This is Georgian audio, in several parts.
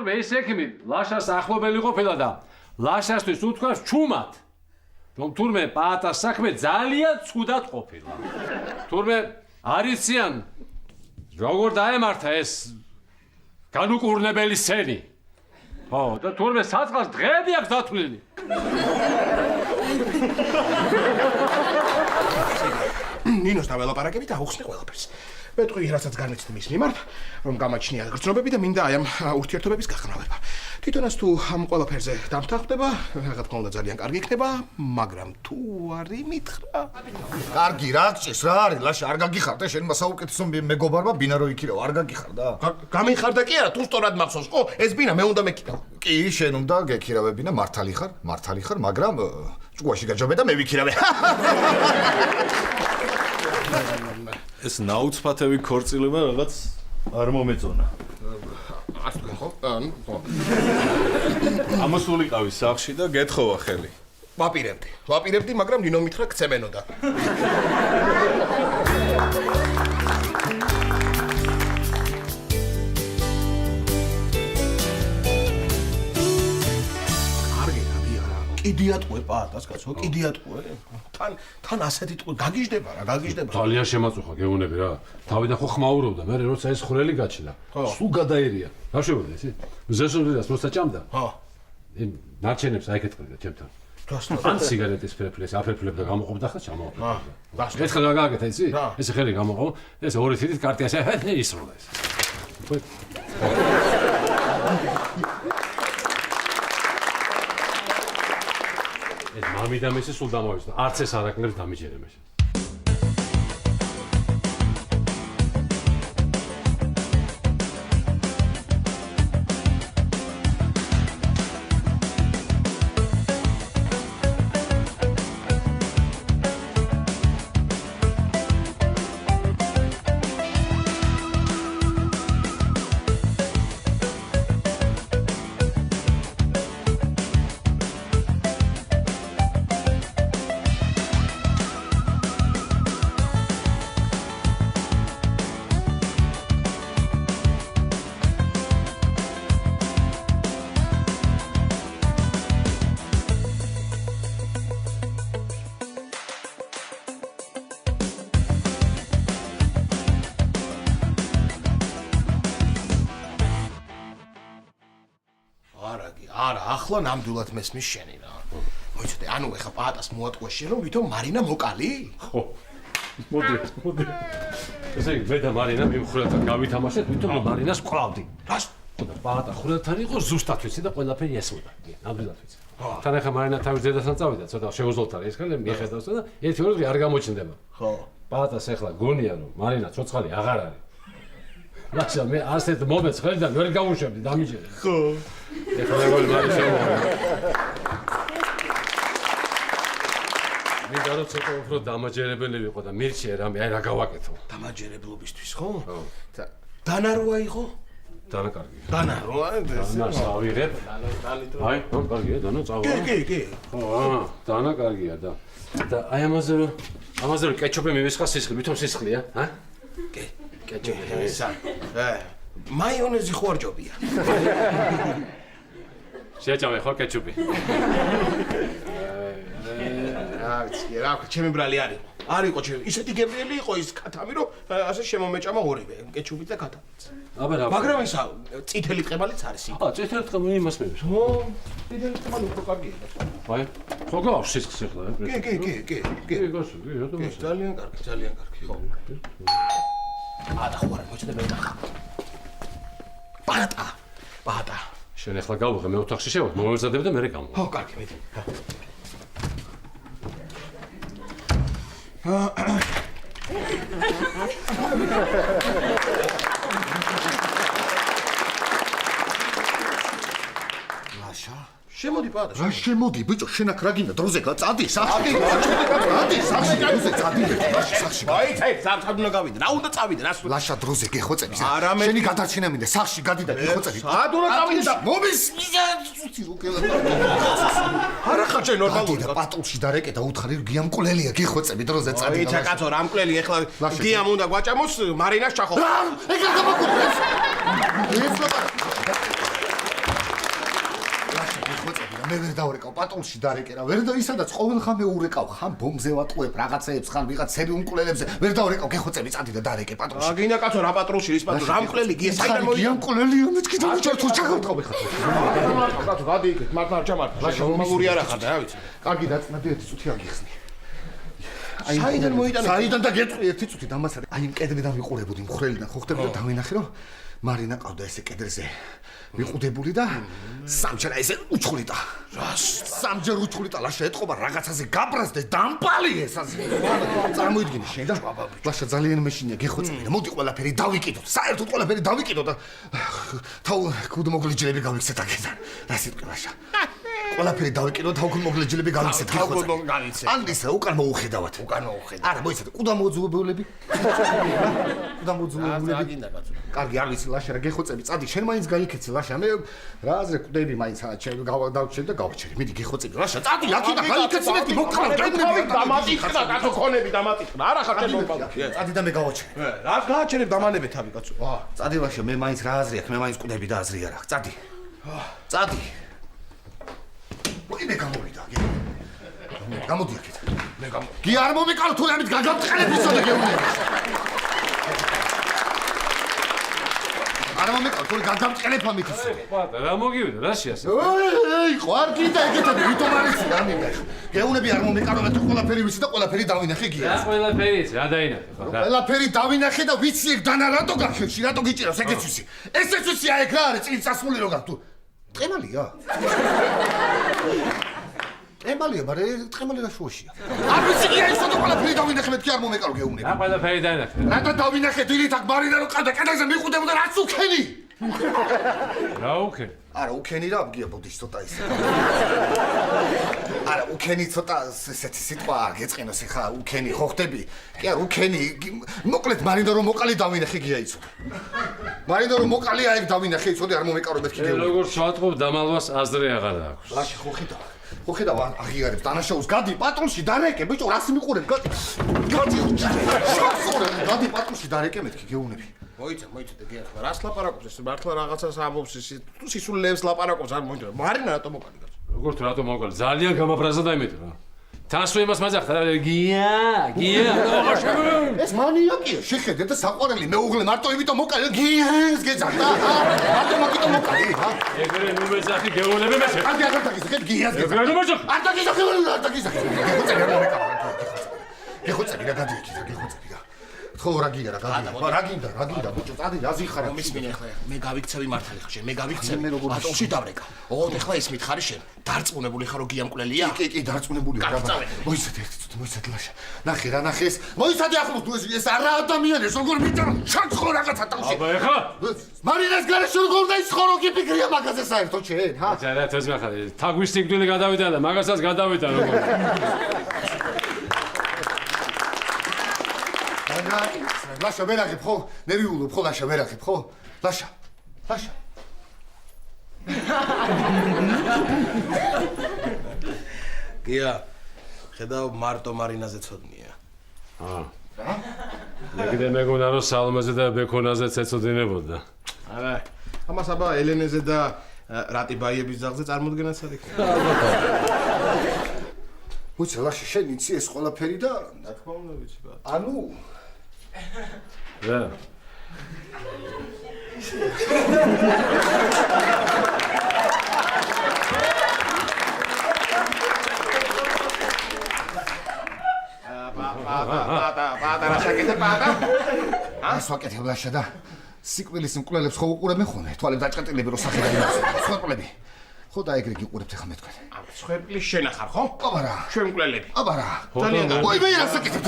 თურმე ის ექიმი ლაშას ახლობელი ყოფილა და ლაშასთვის უთქვას ჩუმად რომ თურმე პაატას საქმე ძალიან ცუდად ყოფილა. თურმე არიციან როგორ დაემართა ეს განუკურნებელი სცენი. ხო, და თურმე საწყას დღეები აქვს დათვლილი. ნინოს დაველაპარაკებით აუხსნე ყველაფერს. მეტყვი რასაც განვიცდი მის მიმართ, რომ გამაჩნია გრძნობები და მინდა აი ამ ურთიერთობების გაღრმავება. თვითონაც თუ ამ ყველაფერზე დამთანხმდება, რა თქმა უნდა ძალიან კარგი იქნება, მაგრამ თუ არ იმითხრა. კარგი, რა გჭირს, რა არის? ლაშა, არ გაგიხარდა შენ მასაუკეთესო მეგობარმა ბინა რო იქირავ, არ გაგიხარდა? გამიხარდა კი არა, თუ სწორად მახსოვს, ხო? ეს ბინა მე უნდა მეკიდავ. კი, შენ უნდა გექირავებინა, მართალი ხარ, მაგრამ ჭუაში გაჯობე და მე ვიქირავე. ეს ნაუცფათევი ქორწილება რაღაც არ მომეწონა. ასე ხო? ხო. ამოსულიყავი სახლში და გეთხოვა ხელი. ვაპირებდი, მაგრამ ნინო მითხრა გცემენოდა. კიდიატყვე პაატას კაცო, კიდიატყვე. თან ასეთი ტყვე გაგიჟდება რა, გაგიჟდება. ძალიან შემაწუხა გეუნები რა. თავიდან ხო ხმაურობდა, მე როცა ეს ხვრელი გაჩნდა. სულ გადაერია. რა შევედი ისი? ზესობრიას როცა ჭამდა? ხო. ნარჩენებს აი ეკეთყრიდა ჩემთან. ან სიგარეტის ფერფლეს აფერფლებდა გამოყოფდა ხა ჩამოაყენდა. ეს ხა გააკეთა იცი? ეს ხელი გამოყო, ეს ორი თითით კარტი ასე ისროლა ეს. ეს მამიდამ ესე სულ დამოვიწყდა. არც ეს არაკლებს დამიჯერებეს. არა, ახლა ნამდვილად მესმის შენი რა. მოიცადე, ანუ ეხა პაატას მოატყუა შენ რომ ვითომ მარინა მოკალი? ხო. მოდი. ესე იგი, მე და მარინა მიმხრელთან გავითამაშეთ, ვითომ რომ მარინას ვყავდი. რას? და პაატა ხვრელთან იყო ზუსტად ვიცი და ყველაფერი ესმოდა. ნამდვილად ვიცი. თან ეხა მარინა თავის დედასთან წავიდა, ცოტა შეუძლოთარი ეს ხალე მიხედავს და ერთი-ორი დღე არ გამოჩნდება. ხო. პაატას ეხლა გონია რომ მარინა ცოცხალი აღარ არის. ლაშა მე ასეთ მომეც ხელიდან ვერ გავუშვებდი დამიჯერე. ხო. ეხლა მეგონი მაინც შემოვიდა. მე დარო ცოტა უფრო დამაჯერებელი ვიყო და მირჩიე რამე აი რა გავაკეთო. დამაჯერებლობისთვის ხო? ხო. დანა როა იყო? დანა კარგია. დანა როა? დანა ავიღებ. აი, კარგია დანა წავა. კი. ხო, დანა კარგია და აი ამაზე რომ კეჩუპი მივისხა სისხლი, ვითომ სისხლია, ჰა? კი. კეჩუპი მივისხა. მაიონეზი ხო არ ჯობია. შეჭამე ხო კეჩუპი. რა, ჩემი ბრალი არ იყო. არ იყო ჩემი. ისეთი გემრიელი იყო ის ქათამი, რომ ასე შემომეჭამა ორივე, კეჩუპით და ქათამიც. აბა რა. მაგრამ ისა წითელი ტყებალიც არის იქ. წითელი ტყები იმას მევს. ხო, წითელი ტყებალი უფრო კარგია. აი, ხო გაქვს სისხლი ახლა. კი. ძალიან კარგი, ხო. ხო, არა, მოჭდა მე ნახა. პაატა. შენ ახლა გავუღე მე ოთახში შევა, მომემზადებ და მე გამო. ხო, კარგი, მედი. ლაშა, შემოდი პაატა. რა შემოდი, ბიჭო, შენ აქ რა გინდა დროზე წადი სახში. წადი სახში, დროზე წადი. სახში. აი, სამ უნდა გავიდე. რა უნდა წავიდე, რას? ლაშა დროზე გეხოცები. არამედ შენი გადარჩენა მინდა სახში გადი და გეხოცები. სად უნდა წავიდე და მომის ცუცი როკელა. არა ხარ შენ ნორმალური. და პატულში დარეკე და უთხარი გიამკვლელია გეხოცები დროზე წადი. აი, ჩაკაცო, რა მკვლელი ეხლა გიამ უნდა გვაჭამოს მარინას ჩახო. ეგრე გამაკურდეს. მე ვერ დავრეკავ პატულში დარეკე რა ვერ და ისადაც ყოველხანე ურეკავ ხან ბომბზე ვატყუებ რაღაცეებს ხან ვიღაცები უმკვლელებზე ვერ დავრეკავ გეხოცები წადი და დარეკე პატულში აგინა კაცო რა პატრულში რის პატრულში რა მკვლელი გია საიდან მოიწ გია მკვლელია მეთქი დავჭერ თუ ჩაგავტყავ ხარ კაცო გადი იქით მართლა ჩამართ ლაშა ნორმალური არ ახარ და რა ვიცი კარგი დაწნადი ერთი წუთი აგიხსნი საიდან მოიტანე საიდან და გეტყვი ერთი წუთი დამასარი აი იმ კედლიდან ვიყურებოდი მხრელიდან ხო ხტები და დავინახე რომ მარინა ყავდა ესე კედელზე მიყუდებული და სამჯერ ესე უჩხვლიტა სამჯერ უჩხვლიტა ლაშა ეთყობა რაღაცაზე გაბრაზდეს დამპალი ესაზე წარმოიდგინე შენ და ლაშა ძალიან მეშინია გეხოცები და მოდი ყველაფერი დავიკიდოთ საერთოდ ყველაფერი დავიკიდოთ და თავ ქუდმოგლიჯლები გავიქცეთ აქედან რა სიტყვა ლაშა ყველაფერი დავიკიდოთ თავ ქუდმოგლიჯლები გავიქცეთ ან ისე უკან მოუხედავთ არა მოიცადე კუდამოძუებულები კარგი არ ვიცი ლაშა რა გეხოცები წადი შენ მაინც გაიქეცი ლაშა მე რა აზრე კვდები მაინც ჩემ დავჩერი და გავჩერი მიდი გეხოცები ლაშა წადი აქედან გაიქეცი მე მოკრავ დამატიხდა კაცო ქონები დამატიხდა არა ხარ ჩემ მომყავდა წადი და მე გავაჩერე რა გააჩერებ დამანebe თავი კაცო წადი ლაშა მე მაინც რა აზრი აქვს მე მაინც კვდები და აზრი არ აქვს წადი წადი მოდი მე გამოვიდა გამოდი აქეთ მე გამოდი კი არ მომიკალ თუ ამით გაგამწყრებისო და გეუბნები არა მომეკავ თუ გაგამწყრებ ამით ისე პატა რა მოგივიდა რა შეასე ეი ყვარგი და ეგეთად ვიტომ არის გამინდა გეუბნები არ მომეკავ რომ თუ ყველაფერი ვიცი და ყველაფერი დავინახე გია რა ყველაფერი იცი რა დაინახე ხო რა ყველაფერი დავინახე და ვიცი ეგ დანა რატო გახევში რატო გიჭირავს ეგეც ვიცი ესეც ვიცი აი ეგ რა არის წინ წასული როგორ თუ ტყემალია ტყემალია მაგრამ ტყემალი რა შუაშია არ ვიცი კი აი სულ ყველაფერი დავინახე მეთქი არ მომეკავ გეუბნები რა ყველაფერი დაინახე რატო დავინახე დილით აქ მარინა რო ყავდა კედელზე მიყუდებოდა რაც უქენი რა უქენი არა უქენი რა გია ბოდიშ ცოტა ისე არა უქენი ცოტა ესეთი სიტყვა არ გეწყინოს ხა უქენი ხო ხდები კი არა უქენი მოკლედ მარინა რო მოყალი დავინახე გია იცოდა მარინა რო მოყალი აი ეგ დავინახე იცოდი არ მომეკავ რომ მეთქი გეუბნები როგორ შევატყობ დამალვას აზრი აღარ აქვს ლაში ხო ხედავ ხო ხედავ აღიარებს დანაშაულს გადი პატრულში დარეკე ბიჭო რას მიყურებ გადი გადი პატრულში დარეკე მეთქი გეუბნები მოიცა გია ხა რას ლაპარაკობს ეს მართლა რაღაცას ამბობს ის თუ სისულელებს ლაპარაკობს არ მოიცა მარინა რატო მოყალი კაცო როგორ თუ რატო მოყალი ძალიან გამაბრაზა დაიმეტე რა თასო იმას მაძახდა გია ეს მანიაკია შეხედე და საყვარელი მეუღლე მარტო იმიტომ მოყალი გიას გეძახდა მარტო მოკიტო მოყალი ეგრე ნუ მეძახი გეუბნები მე კარგი აღარ დაგიზახეთ გიას ეგრე ნუ მეძახი არ დაგიზახე გეხოცები რა გადი იქით გეხოცები რა ხო რა გია რა გინდა ბიჭო წადი აზიხარა მისმინე ხა მე გავიქცევი მართალი ხა შენ მე გავიქცევი ატოლში დავრეკა ოღონდ ეხლა ის მითხარი შენ დარწმუნებული ხარ რომ გია მკვლელია კი დარწმუნებულია მოიცადე ერთი წუთი მოიცადე ლაშა ნახე რა ნახე ეს მოიცადე ახლო თუ ეს არა ადამიანი ეს როგორ მიწა ჩაცხო რაღაცა თავში აბა ეხლა მარინას გარეშე როგორ დაისხორო კი ფიქრია მაგაზე საერთოდ შენ ჰა ზარა თეს მახარ თაგვის სიკვდილი გადავიდა და მაგასაც გადავიდა როგორ ლაშა ვერაღებ ხო? ნერვიულობ ხო ლაშა ვერაღებ ხო? ლაშა. გია ხედავ მარტო მარინაზე ცოდნია. რა? მეგდე მეგონა რომ სალმაზე და ბეკონაზეც ეცოდინებოდა. არა. ამას აბა ელენეზე და რატიბაიების ძაღლზე წარმოდგენაც არ იქნება. მოიცა ლაშა შენ იცი ეს ყველაფერი და რა თქმა უნდა ვიცი ბატონო. ანუ რა პატა რა შეკეთე პატა? ეს ვაკეთებ ლაშა და სიკვდილის მკვლელებს ხო უყურებენ ხოლმე თვალებს დაჭყეტილები რო სახელი სხვა მკვლები ხო და ეგრე გიყურებთ ახლა მე თქვენ სხვერპლის შენ ახარ ხო? აბა რა ჩვენ მკვლელები აბა რა ძალიან კარგი ой მე რა საკეთებ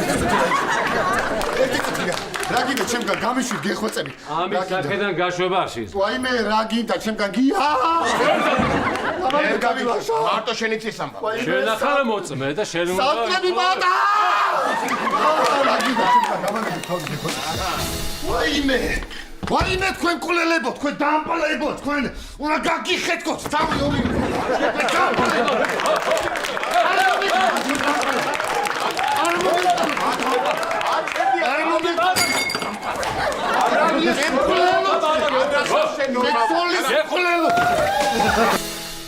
რა გინდა ჩემგან გამიშვი გეხოცები ამის სახედან გაშვება არ შეიძლება ой მე რა გინდა ჩემგან გია მარტო შენ იცის ამბავ შენ ახლა მოწმე და შენ უნდა საკვები პატა რა გინდა ჩემგან გამაგდი თავი ой მე თქვენ კულელებო თქვენ დამპალებო თქვენ უნდა გაგიხეთქოთ თავი ორი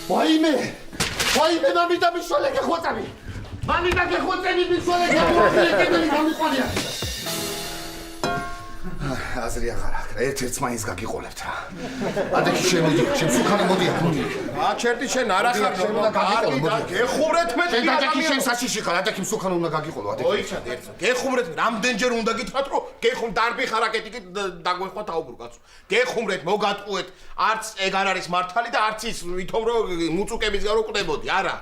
ვაიმე ვაიმე მამიდა მიშოლე გეხოწები. მამიდა გეხოწები მიშოლე გეხოწები გამიყვანია. აზრი აღარ აქვს. ერთ-ერთს მაინც გაგიყოლებთ რა. ადექი შემოდი, შემსუქანი მოდი. აჩერტი შენ არ ახარ უნდა გაგიყოლო, მოდი. გეხურეთ მე შენ ადექი შენ საშიში ხარ, ადექი მსუქანი უნდა გაგიყოლო, ადექი. ოიქად ერთს. გეხუმრეთ რამდენჯერ უნდა გითხრათ რომ გეხუმ დარბი ხარაკეტი კი დაგვეხვა თავბრუ კაცო. გეხუმრეთ, მოგატყუეთ, არც ეგ არ არის მართალი და არც ის ვითომ რომ მუწუკების გარო კვდებოდი, არა.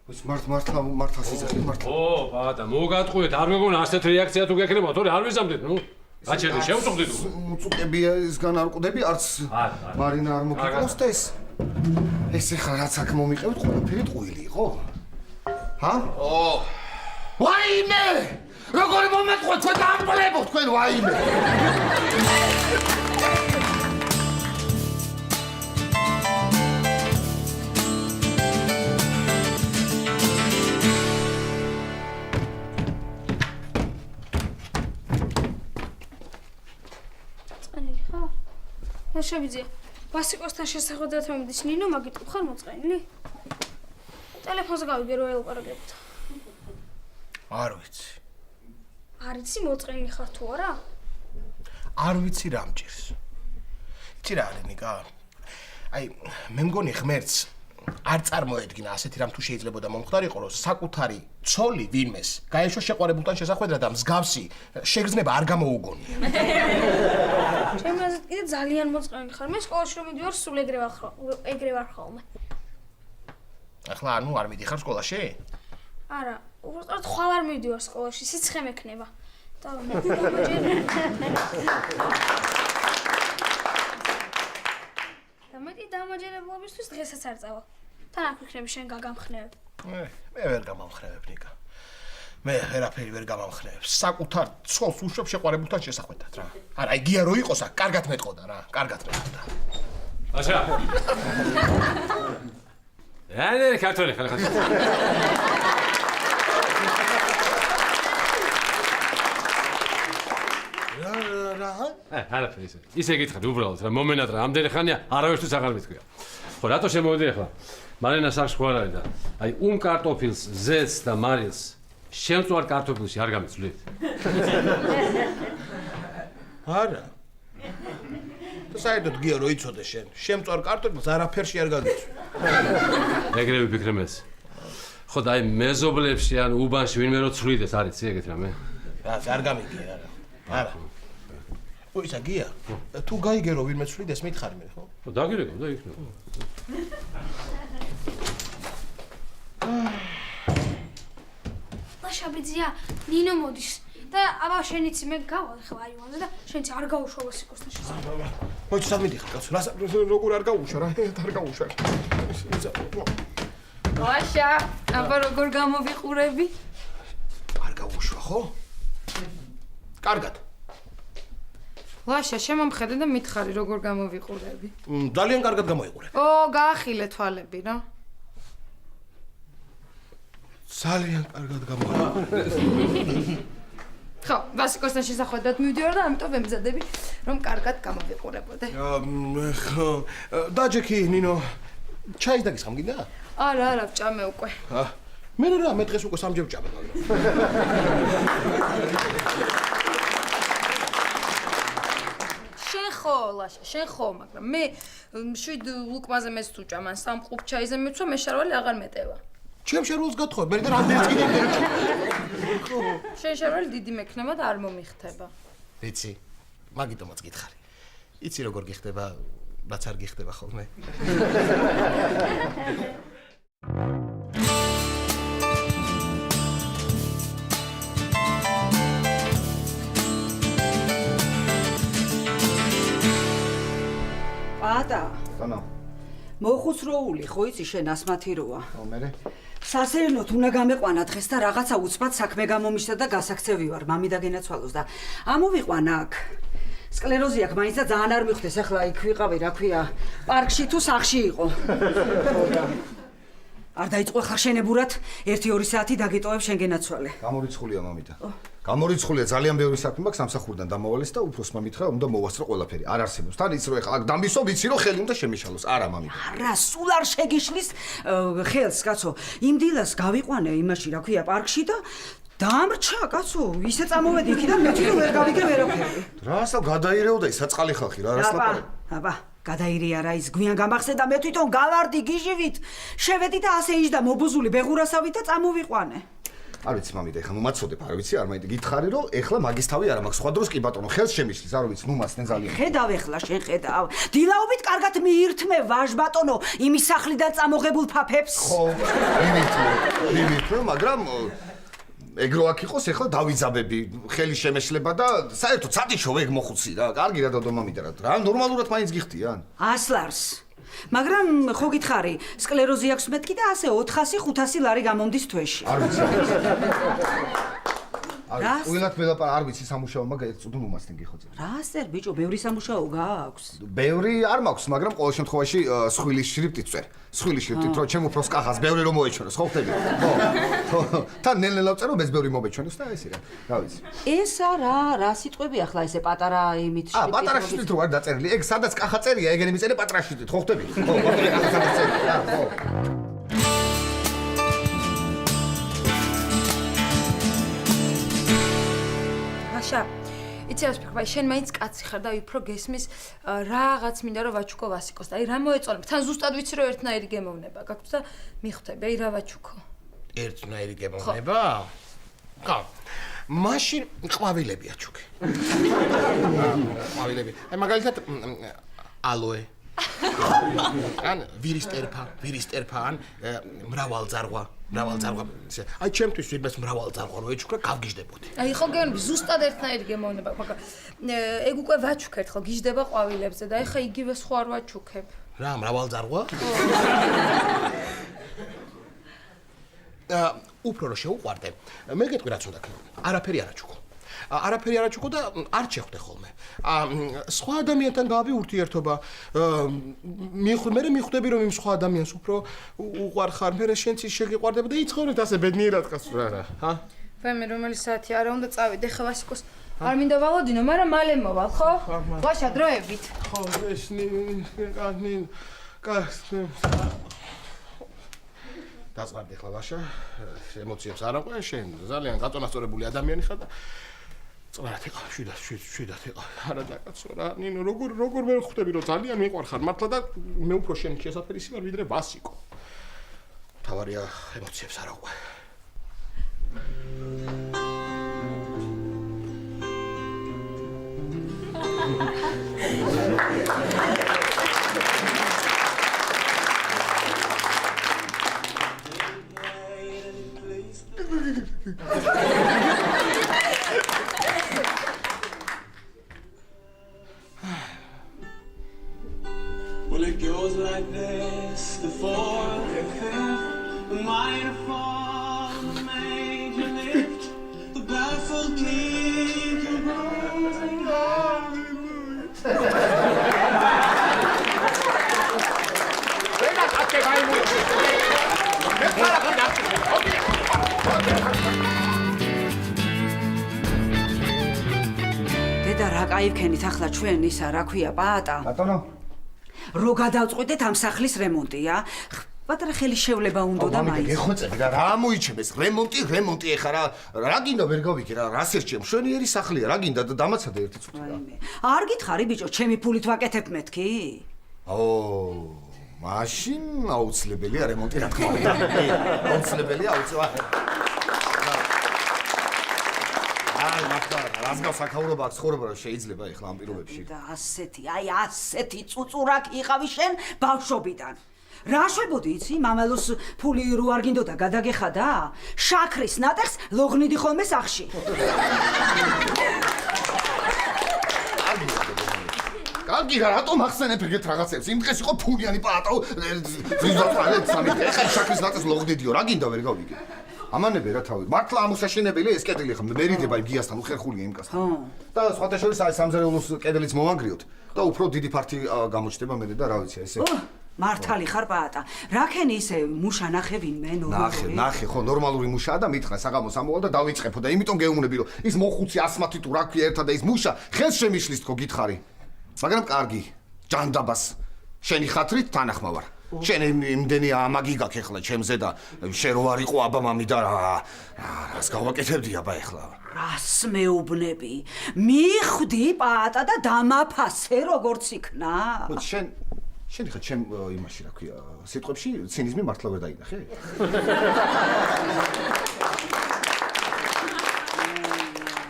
მართლა სიძახი მართლა. ო, ბატა, მოგატყუეთ, არ მეგონა ასეთ რეაქცია თუ გექნება, თორე არ ვიზამდეთ, ნუ. გაჩერდი, შევწუხდით. მუწუკებისგან არ კვდები, არც მარინა არ მოგიყავს და ეს ეხლა რაც აქ მომიყევთ, ყველაფერი ტყუილი იყო? ჰა? ვაიმე! როგორი მომეწყოთ, თქვენ დაამბლებო, თქვენ ვაიმე! შევიძია, ვასიკოსთან შესახვედრად მომდის ნინო, მაგიტყვი ხარ მოწყენილი? ტელეფონზე გავიგე რომ ელაპარაკებთ. არ ვიცი. არ იცი მოწყენილი ხარ თუ არა? არ ვიცი რა მჭირს. იცი რა არის ნიკა? აი, მე მგონი ღმერთს არ წარმოედგინა ასეთი რამ თუ შეიძლებოდა მომხდარიყო რომ საკუთარი ცოლი ვინმეს გაეშვა შეყვარებულთან შესახვედრად და მსგავსი შეგრძნება არ გამოუგონია. ჩემი აზრით კიდე ძალიან მოწყენილი ხარ. მე სკოლაში რომ მიდივარ სულ ეგრე ვარ ხოლმე. ახლა ანუ არ მიდიხარ სკოლაში? არა, უბრალოდ ხვალ არ მიდივარ სკოლაში, სიცხე მექნება. და მეტი დამაჯერებლობისთვის დღესაც არ წავა. თან აქ ვიქნები შენ გაგამხნევებ. მე ვერ გამამხნევებ ნიკა. მე ვერაფერი ვერ გამამხნევებ. საკუთარ ცოლს უშვებ შეყვარებულთან შესახვედრად რა. არა, აი გია რო იყოს აქ, კარგად მეტყოდა რა, კარგად მეტყოდა. აშა. ანუ ქართული ხალხი. არაფერი ისე გითხრათ უბრალოდ რა მომენად რა ამდენი ხანია არავისთვის აღარ მითქვია. ხო რატო შემოვიდი ახლა? მარინა სახში ხო არ არის და აი კარტოფილს, ზეთს და მარილს შემწვარ კარტოფილში არ გამიცვლით? არა. და საერთოდ გია რო იცოდე შენ, შემწვარ კარტოფილს არაფერში არ გაგიცვი. ეგრე ვიფიქრე მეც. ხო და აი მეზობლებში ან უბანში ვინმე რო ცვლიდეს არ იცი ეგეთ რამე? რა, არ გამიგია არა. არა. ისა გია, თუ გაიგე რომ ვინმე ცვლიდეს მითხარი მე ხო? ხო დაგირეკავ და იქნება. ლაშაბიძია, ნინო მოდის და აბა შენიც მე გავალ ხა აივანზე და შენც არ გაუშვა ვასიკოსთან შესაძლოა. მოიცა სად მიდიხარ კაცო? როგორ არ გაუშვა რა? არ გაუშვა. ლაშა, აბა როგორ გამოვიყურები? არ გაუშვა ხო? კარგად. ლაშა, შემომხედე და მითხარი როგორ გამოვიყურები. ძალიან კარგად გამოიყურე. ო, გაახილე თვალები რა. ძალიან კარგად გამოიყურე. ხო, ვასიკოსთან შესახვედრად მივდივარ და ამიტომ ვემზადები, რომ კარგად გამოვიყურებოდე. ხო, დაჯექი ნინო, ჩაის დაგისხამ გინდა? არა, ვჭამე უკვე. მე რა, მე დღეს უკვე სამჯერ ვჭამე. ლაშა, შენ ხო, მაგრამ მე შვიდ ლუკმაზე მეც თუ ჭამან, სამ ყუp ჩაიზე მეცვა, მე შარვალი აღარ მეტევა. ჩემ შარვალს გათხოვე, მე და რამდენიც კიდე მერჩა. შენ შარვალი დიდი მექნება და არ მომიხდება. იცი, მაგიტომაც გითხარი. იცი როგორ გიხდება, რაც არ გიხდება ხოლმე. ატა. თანა. მოხუცროული ხო იცი შენ ასმათი როა. მერე. სასერნოთ უნდა გამეყვანა დღეს და რაღაცა უცბად საქმე გამომიშთა და გასაქცევი ვარ, მამიდა გენაცვალოს და ამოვიყვანა აქ. სკლეროზი აქვს, მაინც და ძალიან არ მიხვდეს, ახლა იქ ვიყავი, რა ქვია, პარკში თუ სახლში იყო. არ დაიწყო ხარ შენებურად 1-2 საათი დაგიტოვებ შენ გენაცვალე. გამორიცხულია მამიდა. გამორიცხულია ძალიან ბევრი საქმე მაქვს სამსახურიდან დამოვალეს და უფროსმა მითხრა უნდა მოვასწრო ყველაფერი. არ არსებობს. თან იცი რომ ეხლა აქ დამისვა ვიცი რომ ხელი უნდა შემეშალოს. არა მამიდა. არა, სულ არ შეგიშლის ხელს, კაცო. იმ დილას გავიყვანე იმაში, რა ქვია, პარკში და დამრჩა, კაცო. ისე წამოვედი იქიდან მე თვითონ ვერ გავიგე ვერაფერი. რასა გადაირეოდა ის საწყალი ხალხი რა რას ლაპარაკი. აბა, გადაირე არა ის გვიან გამახსენდა მე თვითონ გავარდი გიჟივით. შევედი და ასე იჯდა მობუზული ბეღურასავით და წამოვიყვანე. არ ვიცი მამიდა, ეხლა ნუ მაცოდებ, არ ვიცი, არ მაინდა გითხარი რომ ეხლა მაგის თავი არა მაქვს, სხვა დროს კი ბატონო, ხელს შემიშლის, არ ვიცი, ნუ მასნე ძალიან. ხედავ ეხლა, შენ ხედავ. დილაობით კარგად მიირთმე ვაჟ ბატონო, იმის სახლიდან წამოღებულ ფაფებს. ხო, მიირთმე, მაგრამ ეგრო აქ იყოს, ეხლა დავიძაბები, ხელი შემეშლება და საერთოდ სათიშო ეგ მოხუცი რა. კარგი რა დადო მამიდა რა. ნორმალურად მაინც გიხდიან. ასლარს. მაგრამ ხო გითხარი, სკლეროზი აქვს მეთქი და ასე 400-500 ლარი გამომდის თვეში. არ ვიცი. უილად მელაპარ არ ვიცი სამუშაო მაგა ეწოდო უმასთან გიხოცე. რა ასერ ბიჭო, ბევრი სამუშაო გააქვს. ბევრი არ მაქვს, მაგრამ ყოველ შემთხვევაში სხვილის შრიფტით წერ. სხვილის შრიფტით რომ ჩემო პროს კახას ბევრი რომ მოეჩვენოს, ხო ხტები? ხო. თან ნელ-ნელა ვწერო, მეც ბევრი მომეჩვენოს და ესე რა. რა ვიცი. ესა რა სიტყვები ახლა ესე პატარა იმით შრიფტით. პატარა შრიფტით რო არ დაწერილი. ეგ სადაც კახა წერია, ეგენი მიწერე პატარა შრიფტით, ხო ხტები? ხო, პატარა კახა სადაც წერია, ხო. მაშა, იცი რას ფიქრობ, შენ მაინც კაცი ხარ და უფრო გესმის რაღაც მინდა რომ ვაჩუკო ვასიკოს და აი რა მოეწონება, თან ზუსტად ვიცი რომ ერთნაირი გემოვნება გაქვს და მიხვდები, აი რა ვაჩუკო. ერთნაირი გემოვნება? ხო. მაშინ ყვავილებია ჩუკი. ყვავილები. აი მაგალითად ალოე. ან ვირის ტერფა, ან მრავალძარღვა. აი ჩემთვის ვინმეს მრავალძარღვა რო ეჩუქრა გავგიჟდებოდი. აი ხო გეუბნები, ზუსტად ერთნაირი გემოვნება, მაგრამ ეგ უკვე ვაჩუქ ერთხელ გიჟდება ყვავილებზე და ეხა იგივე სხვა არ ვაჩუქებ. რა, მრავალძარღვა? უფრო რო შეუყვარდე, მე გეტყვი რაც უნდა ქნა. არაფერი არ აჩუქო. არაფერი არ აჩუქო და არ შეხვდე ხოლმე. სხვა ადამიანთან გავი ურთიერთობა. მე მიხვდები რომ იმ სხვა ადამიანს უფრო უყვარ ხარ, მე შენც ის შეგიყვარდება და იცხოვრეთ ასე ბედნიერად კაცო რა, ჰა? ვაიმე, რომელი საათი არა უნდა წავიდე, ხა ვასიკოს არ მინდა ვალოდინო, მაგრამ მალე მოვალ, ხო? ვაშა დროებით. ხო, ესნი დაზღარდი ხლა ვაშა, ემოციებს არ აყვე, შენ ძალიან გაწონასწორებული ადამიანი ხარ და წვრათ იყო, შვიდათ იყო. არა დაკაცო რა, ნინო, როგორ მე ხვდები რომ ძალიან მიყვარ ხარ მართლა და მე უფრო შენი შესაფერისი ვარ ვიდრე ვასიკო. თავარია ემოციებს არ აყვე. Well, it goes like this, the fourth, the fifth, the minor fall, the major lift, the baffled need, the rolling დედა რა кайფქენით ახლა ჩვენ ისა რა ქვია პაატა? ბატონო რო გადავწყვეტეთ ამ სახლის რემონტია. პატარა ხელი შევლება უნდა და მაინც. ეხოცები რა მოიჩემეს რემონტი ეხა რა გინდა ვერ გავიგე რა რასერჩემ შვენიერი სახლია რა გინდა დამაცადე ერთი წუთი რა. არ გითხარი ბიჭო, ჩემი ფულით ვაკეთებ მეთქი? მაშინ აუცილებელია რემონტი რა თქმა უნდა. აუცილებელია აი მაგდა რასგავ საქაურობა აქვს ხორობა რომ შეიძლება ეხლა ამ პირობებში. და ასეთი წუწურაკ იყავი შენ ბავშვობიდან. რა შვებოდი იცი? მამალოს ფული რო არ გინდოდა გადაგეხადა? შაქრის ნატეხს ლოღნიდი ხოლმე სახში. კარგი რა რატომ ახსენებ ეგეთ რაღაცებს? იმ დღეს იყო ფულიანი პატო ზიზოთვალე სამი ეხა შაქრის ნატეხს ლოღნიდიო რა გინდა ვერ გავიგე. ამანებე რა თავი. მართლა ამოსაშენებელი ეს კედელი ხა მერიდება იმ გიასთან უხერხულია იმ კაცთან. და სხვათა შორის აი სამზარეულოს კედელიც მოვანგრიოთ და უფრო დიდი ფართი გამოჩნდება მე და რა ვიცი ესე. მართალი ხარ პაატა. რაკენ ისე მუშა ნახე ვინმე ნორმალური? ნახე, ხო, ნორმალური მუშაა და მითხრა საღამოს ამოვალ და დავიწყებო და იმიტომ გეუბნები რომ ის მოხუცი ასმათი თუ რა ქვია ერთად და ის მუშა ხელს შემიშლის თქო გითხარი. მაგრამ კარგი, ჯანდაბას შენი ხათრით თანახმავარ. შენ იმდენი ამაგი გაქვს ახლა ჩემზე და შენ რო არ იყო აბა-მამი და რას გავაკეთებდი აბა ახლა? რას მეუბნები? მიხვდი პაატა და დამაფასე როგორც იქნა. შენ ხა ჩემ იმაში რა ქვია, სიტყვებში ცინიზმი მართლა ვერ დაინახე?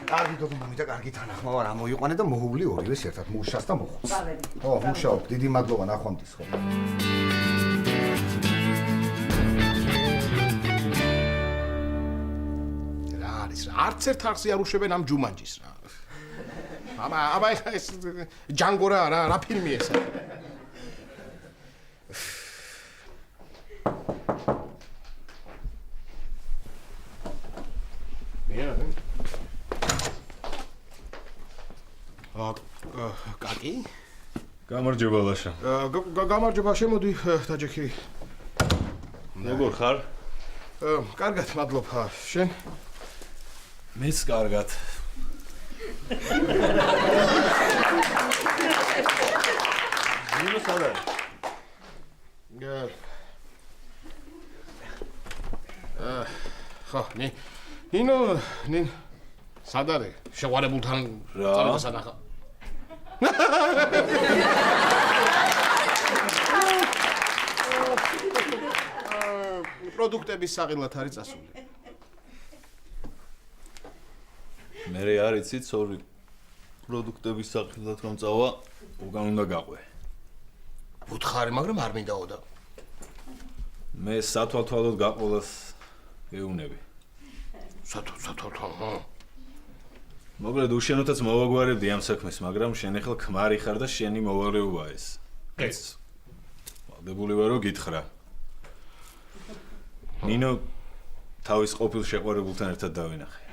კარგი დოდომამი და კარგი თანახმავარ ამოიყვანე და მოუვლი ორივეს ერთად მუშას და მოხუცს. ხო, მუშაობ, დიდი მადლობა ნახვამდის ხო. რა არის რა? არც ერთ არხზე არ უშვებენ ამ ჯუმანჯის რა. აბა ეს ჯანგო რა ფილმი ესა? კაკი? გამარჯობა ლაშა. გამარჯობა, შემოდი დაჯექი. როგორ ხარ? კარგად, მადლობა. შენ? მეც კარგად. ნინო სად არის? ხო, ნინო სად არის? შეყვარებულთან წავიდა სანახა. პროდუქტების საღილად არის წასული. მე არ იცით, სორი. პროდუქტების საღილად რომ წავა, უკან უნდა გაყვე. უთხარი, მაგრამ არ მინდაო და. მე სათვალთვალოდ გაყოლას გეუნები. სათვალთვალო. მოკლედ უშენოთაც მოვაგვარებდი ამ საქმეს, მაგრამ შენ ახლა ქმარი ხარ და შენი მოვალეობაა ეს. ეს. ვალდებული ვარო გითხრა. ნინო თავის ყოფილ შეყვარებულთან ერთად დავინახე.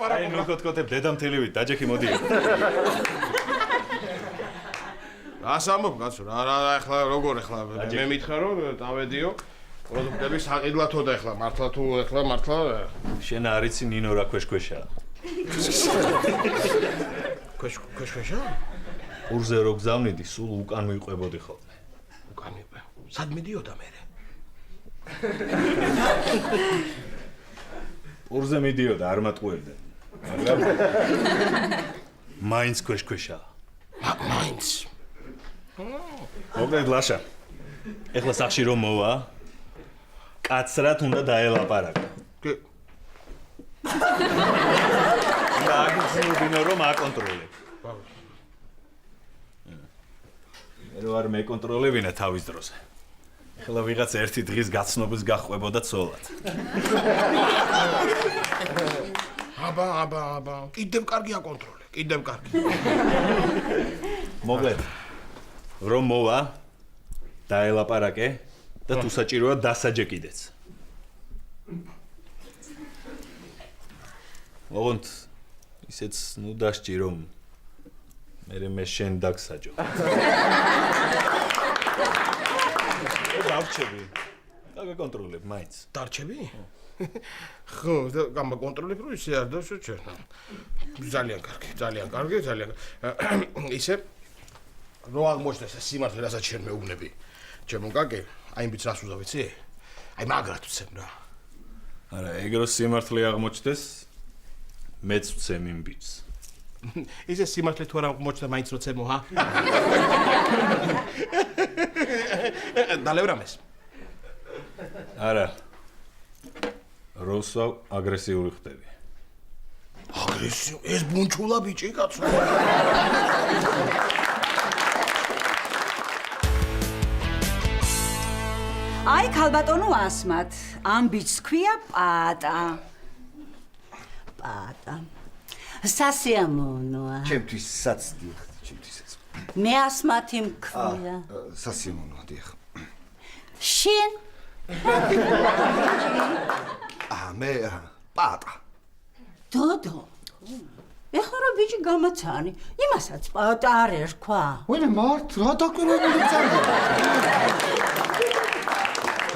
აი, ნუ კოტკოტებ დედამთილივით, დაჯექი მოდი. რას ამბობ კაცო? რა ახლა როგორ ახლა მე მითხრა რომ დავედიო პროდუქტების საყიდლათო და ახლა მართლა თუ ახლა მართლა შენ არ იცი ნინო რა ქვეშქვეშაა. ქვეშქვეშა? ყურზე რო გზავნიდი, სულ უკან მივყვებოდი ხოლმე. უკან მივყვე. სად მიდიოდა მე? ყურზე მიდიოდა, არ მატყუებდნენ. მაგრამ მაინც ქვეშქვეშაა. მაინც. მოკლედ ლაშა. ეხლა სახში რომ მოვა, კაცრად უნდა დაელაპარაკო. და აგრძნობინო რომ აკონტროლებ. მე რო არ მეკონტროლებინა თავის დროზე. ეხლა ვიღაც ერთი დღის გაცნობის გახვებოდა ცოლად. აბა, კიდევ კარგი აკონტროლე, კიდევ კარგი. მოკლედ რომ მოვა, დაელაპარაკე და თუ საჭიროა დასაჯე კიდეც. ოღონდ ისეც ნუ დასჭი რომ მე შენ დაგსაჯო. დავჩები. გაგაკონტროლებ მაინც. დარჩები? ხო, გამაკონტროლებ რომ ისე არ დავშოჩე. ძალიან კარგი. ისე რო აღმოჩნდეს ეს სიმართლე, რასაც შენ მეუბნები. ჩემო კაკე, აი იმით რას უზავ იცი? აი მაგრად ვცემ რა. არა, ეგრო სიმართლე აღმოჩნდეს, მეც ვცემ იმ ბიჭს. ისე სიმართლე თუ არ აღმოჩნდა, მაინც რო ცემო, ჰა? დალევრამეს. არა. როსა აგრესიული ხდები. აგრესიული? ეს ბუნჩულა ბიჭი კაცო. აი ქალბატონო ასმათ, ამ ბიჭს ქვია პაატა. პაატა. სასიამოვნოა. ჩემთვის საცდია, ჩემთვისაც. მე ასმათი მქვია. სასიამოვნოა, დიახ. შენ? მე პატა. დოდო. ეხლა რა ბიჭი გამაცანი, იმასაც პატა არ ერქვა. ვინე მართ რა დაკვირვებული წარდა.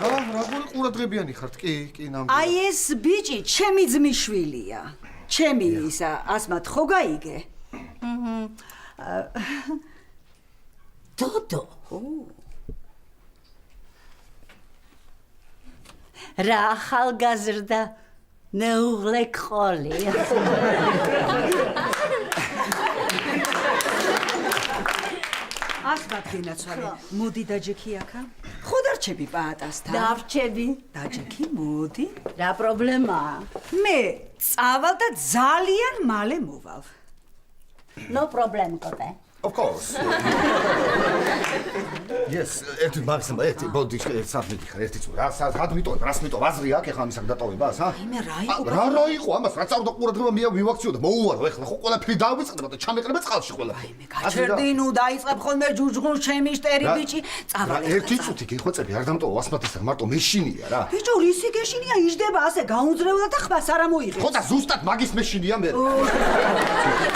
რა ყურადღებიანი ხართ? კი, ნამდვილად. აი ეს ბიჭი ჩემი ძმისშვილია. ჩემი ისა, ასმათ ხო გაიგე? დოდო. რა ახალგაზრდა მეუღლე ყოლი. ასმათ გენაცვალე, მოდი დაჯექი აქა. ხო დარჩები პაატასთან? დარჩები. დაჯექი, მოდი. რა პრობლემაა? მე წავალ და ძალიან მალე მოვალ. No problem, კოტე. Of course. Yes, ერთი მაქსიმум ერთი ბოდი საერთოდ ხარ ერთი წუთი. რა მიტოვებ? რას მიტოვებ? აზრი აქვს ეხლა ამის დატოვებას, ჰა? იმე რა იყო? რა იყო? ამას რა წავდა ყურადღება მივაქციო და მოუვარო ეხლა ხო ყველაფერი დავიწყდება და ჩამეყრება წყალში ყველაფერი. მე გაჩერდი ნუ დაიწყებ ხოლმე ჯუჯღუნ ჩემი შტერი ბიჭი. წავალ. ერთი წუთი გიხვეწები არ დამტოვა ასმათისთან მარტო მეშინია რა. ბიჭო რისი გეშინია იждდება ასე გაუნძრეულად და ხმას არ ამოიღებს. ხო და ზუსტად მაგის მეშინია მე.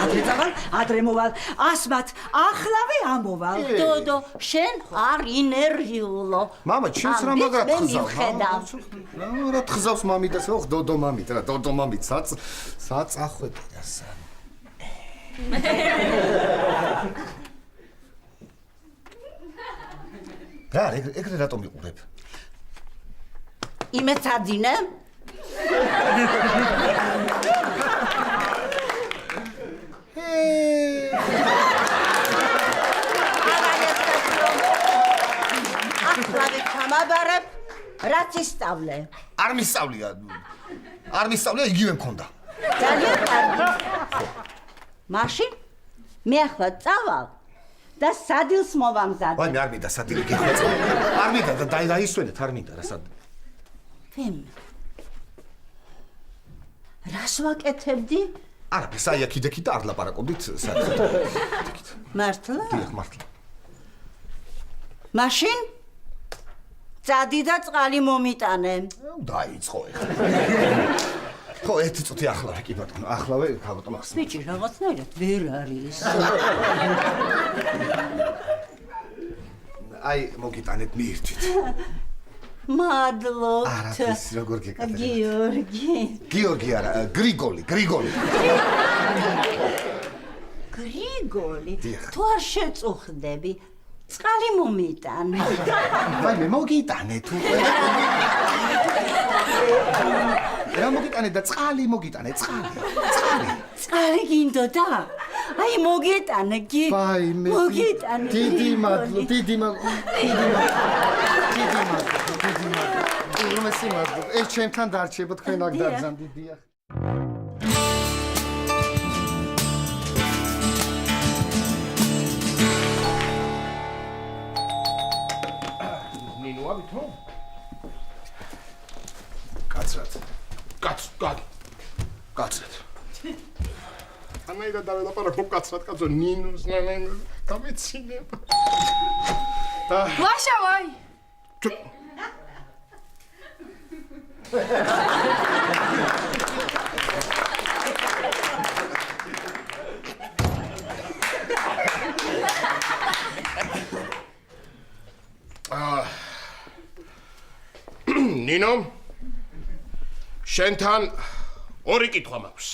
ადრე წავალ, ადრე მოვალ. ასმათ ახლავე ამოვალ. დოდო, შენ არ ინერვიულო. მამა, შენს რა მაგრად ხზავს? რა ხზავს მამიდას? ხო, დოდო მამით რა, დოდო მამით საწახვედი რა სა. რა, ეგრე რატომ იყურებ? იმეც ადინე? ახლავე ჩამაბარებ, რაც ისწავლე. არ მისწავლია, იგივე მქონდა. ძალიან კარგი. მაშინ მე ახლა წავალ და სადილს მოვამზადე. ვაი, მე არ მინდა სადილი გიხვეწე. არ მინდა და დაისვენეთ, არ მინდა რა სად. ვემ. რას ვაკეთებდი? არაფერს, აი აქ და არ ლაპარაკობდით საერთოდ. მართლა? დიახ, მართლა. მაშინ წადი და წყალი მომიტანე. დაიწყო ეხლა. ხო, ერთი წუთი ახლავე კი ბატონო, ახლავე ქალბატონო ახსნა. ბიჭი, რაღაცნაირად ვერ არის. აი, მოგიტანეთ მიირთვით. მადლობთ. არაფერს, როგორ გეკეთებთ? გიორგი არა, გრიგოლი. გრიგოლი, თუ არ შეწუხდები, წყალი მომიტანე. ვაი, მე მოგიტანე თუ. რა მოგიტანე და წყალი მოგიტანე, წყალი. წყალი გინდოდა? აი მოგიტანე, ვაი, მე დიდი მადლობა. უმეტესი მადლობა. ეს ჩემთან დარჩება, თქვენ აქ დაგზავნდით, დიახ. ნინო აბითო? კაცრად. კაცრად. ანაირად დაველაპარაკო კაცრად, კაცო ნინოს გამეცინება. ვაშავაი. ნინო შენთან ორი კითხვა მაქვს.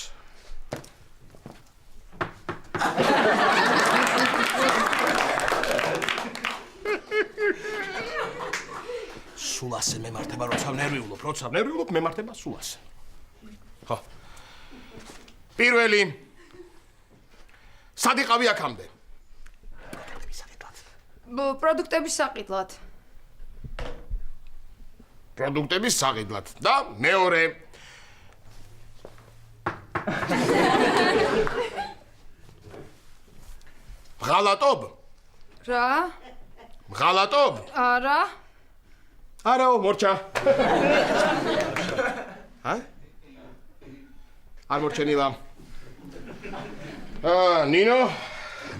სულ ასე მემართება, როცა ნერვიულობ, მემართება სულ ასე. ხო. პირველი სად იყავი აქამდე? პროდუქტების საყიდლად. პროდუქტების საყიდლად და მეორე მღალატობ? რა? მღალატობ? არა. არაო, მორჩა. არ მორჩენილა. ნინო,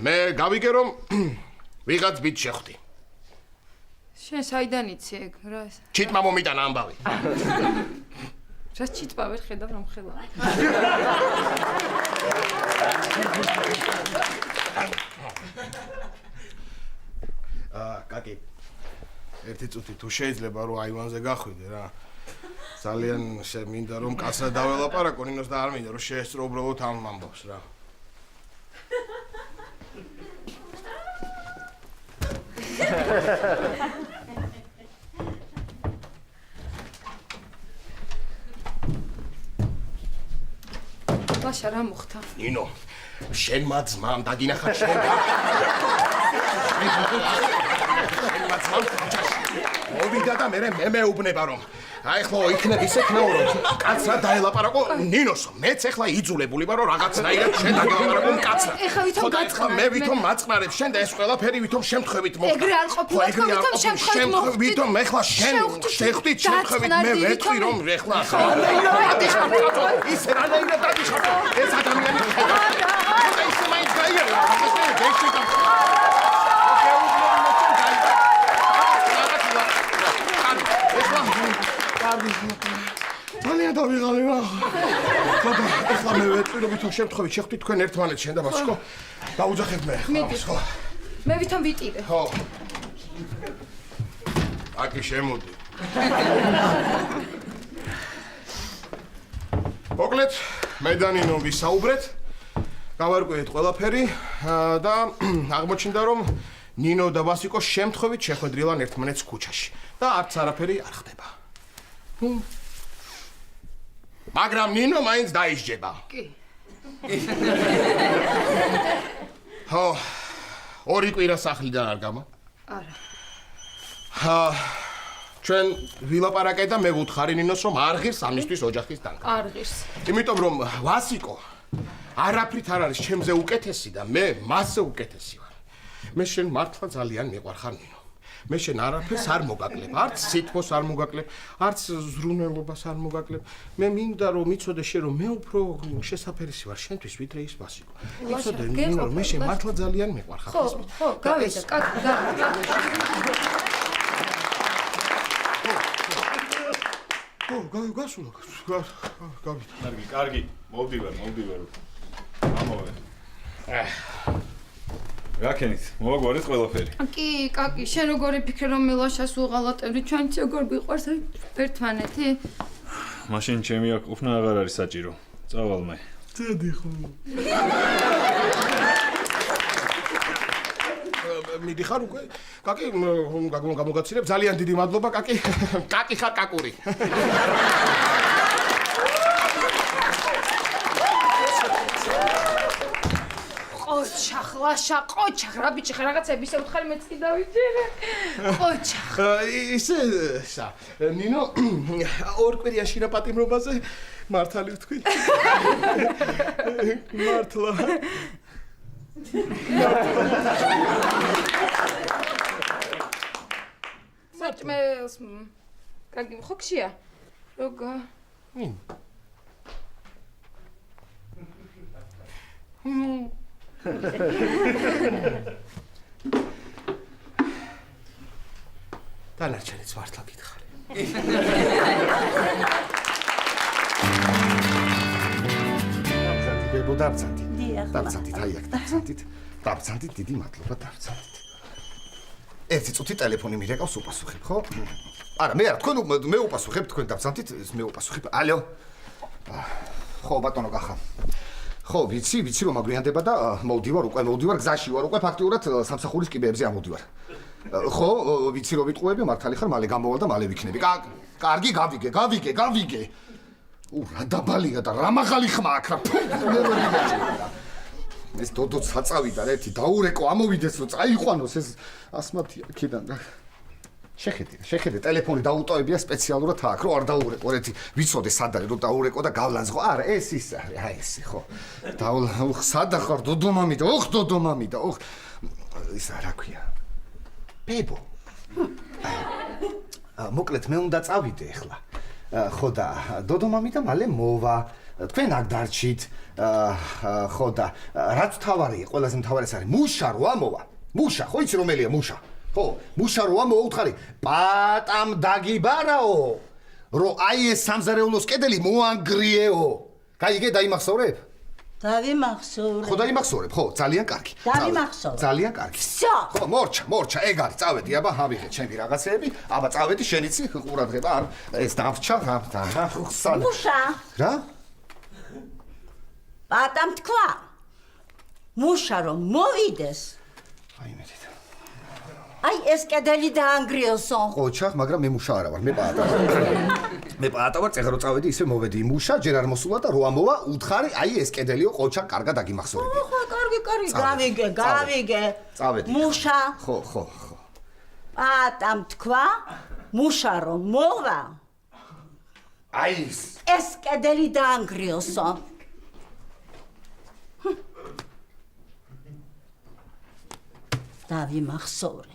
მე გავიგე რომ ვიღაც ბიჭ შეხვდი. შენ საიდან იცი ეგ? რა ეს? ჩიტმა მომიტანა ამბავი. რაც ჩიტვა ვერ ხედავ რომ ხელა. კაკი. ერთი წუთი თუ შეიძლება რომ აივანზე გახვიდე რა. ძალიან მინდა რომ კაცსა დაველაპარაკო, ნინოს და არ მინდა რომ შეესწრო უბრალოდ ამ ამბავს რა. ლაშა რა მოხდა? ნინო, შენმა ძმამ დაგინახა შენ. შენმა ძმამ მოვიდა და მე მეუბნება რომ აი ხო იქნებ ისე ქნაო რომ კაცსა დაელაპარაკო ნინოს მეც ახლა იძულებული ვარ რომ რაღაცნაირად შენ დაგელაპარაკო კაცსა. ეხა ვითომ გაწყდა მე ვითომ მაწყნარებ შენ და ეს ყველაფერი ვითომ შემთხვევით მოხდა. ეგრე არ ყოფილა ვითომ შემთხვევით ვითომ ეხლა შენ შეხვდით შემთხვევით მე ვეთქვი რომ ეხლა ისე რანაირად დაგიხარდა ეს ადამიანი ეს მაინც გაიარა ძალიან დავიღალე რა. ეხლა მე ვეთქვი რომ ვითომ შემთხვევით შეხვდით თქვენ ერთმანეთს შენ და ბავშვო. დაუძახებ მე ხო. მე ვითომ ვიტირე. ხო. აკი შემოდი. მოკლედ მე და ნინო ვისაუბრეთ. გავარკვიეთ ყველაფერი და აღმოჩნდა რომ ნინო და ვასიკო შემთხვევით შეხვედრილან ერთმანეთს ქუჩაში და არც არაფერი არ ხდება. მაგრამ ნინო მაინც დაისჯება. კი. ხო. ორი კვირა სახლიდან არ გამა? არა. ჩვენ ვილაპარაკეთ და მე ვუთხარი ნინოს რომ არ ღირს ამისთვის ოჯახის დანკა. არ ღირს. იმიტომ რომ ვასიკო არაფრით არ არის ჩემზე უკეთესი და მე მასზე უკეთესი ვარ. მე შენ მართლა ძალიან მიყვარხარ ნინო. მე შენ არაფერს არ მოგაკლებ, არც სითბოს არ მოგაკლებ, არც ზრუნველობას არ მოგაკლებ. მე მინდა რომ იცოდე შენ რომ მე უფრო შესაფერისი ვარ შენთვის ვიდრე ის ვასიკო. იცოდე ნინო მე შენ მართლა ძალიან მიყვარხარ. ხო, გავიდა, კაკი, გავიდა. გასულა. გავიდა. კარგი, მოვდივარ. ამოვე. გაკენით, მოვაგვარეთ ყველაფერი. კი, კაკი, შენ როგორი ფიქრე რომ მე ლაშას უღალატებდი, ჩვენც როგორ ვიყვარს ერთმანეთი? მაშინ ჩემი აქ ყოფნა აღარ არის საჭირო. წავალ მე. წედი ხო. მიდიხარ უკვე? კაკი, გამოგაცილებ, ძალიან დიდი მადლობა, კაკი. კაკი ხარ კაკური. ყოჩახ, ლაშა, ყოჩახ, რა ბიჭი ხარ, რაღაცები ისე უთხარი მეც კი დავიჯერე. ყოჩახ. ისე, ნინო, ორ კვირიაში რა პატიმრობაზე მართალი ვთქვი. მართლა. საჭმელს კაკი ხო გშია? როგორ? დანარჩენიც მართლა გითხარი. დავცანდი ბებო, დავცანდი. დავცანდით, აი აქ დავცანდით. დავცანდით, დიდი მადლობა დავცანდით. ერთი წუთი ტელეფონი მირეკავს უპასუხებ, ხო? არა, მე არ თქვენ მე უპასუხებ, თქვენ დავცანდით, მე უპასუხებ. ალო. ხო, ბატონო კახა. ხო, ვიცი რომ მაგვიანდება და მოვდივარ გზაში ვარ უკვე ფაქტიურად სამსახურის კიბეებზე ამოვდივარ. ხო, ვიცი რომ ვიტყუები, მართალი ხარ, მალე გამოვალ და მალე ვიქნები. კარგი, გავიგე. რა დაბალია და რა მაღალი ხმა აქ რა. ეს დოდოც საწავიდა რა, ერთი დაურეკო, ამოვიდეს რომ წაიყვანოს ეს ასმათი აქედან და შეხედე ტელეფონი დაუტოვებია სპეციალურად აქ რომ არ დაურეკო, ერთი ვიცოდე სად არის რომ დაურეკო და გავლანძღო. არა, ეს ის არის, აი ეს ხო. სადა ხარ დოდომამიდა, დოდომამიდა, ის რა ქვია. ბებო. მოკლედ მე უნდა წავიდე ახლა. ხო და დოდომამიდა მალე მოვა. თქვენ აქ დარჩით. ხო და რაც თავარია, ყველაზე მთავარი ეს არის მუშა რო ამოვა. მუშა, ხო იცი რომელია მუშა? ხო, მუშა რო ამოვა უთხარი, პატამ დაგიბარაო. რომ აი ეს სამზარეულოს კედელი მოანგრიეო. გაიგე, დაიმახსოვრებ? დავიმახსოვრე. ხო დაიმახსოვრებ, ხო, ძალიან კარგი. დავიმახსოვრე. ძალიან კარგი. ხო, მორჩა, ეგ არის, წავედი, აბა, ავიღე ჩემი რაღაცეები, აბა, წავედი, შენიცი ყურადღება, არ ეს დამრჩა, მუშა. რა? პატამ თქვა. მუშა რომ მოვიდეს. აი მეთით. აი ეს კედელი დაანგრიოსო. ოჩახ, მაგრამ მე მუშა არა ვარ, მე პაატა. მე პაატა ვარ, წეღარო წავედი, ისე მოვედი მუშა, ჯერ არ მოსულა და რო ამოვა, უთხარი, აი ეს კედელიო, ყოჩა, კარგად აგიმახსოვრებია. ხო, კარგი, გავიგე. წავედი. მუშა. ხო. პატამ თქვა, მუშა რომ მოვა. აი ეს კედელი დაანგრიოსო. დავიმახსოვრე,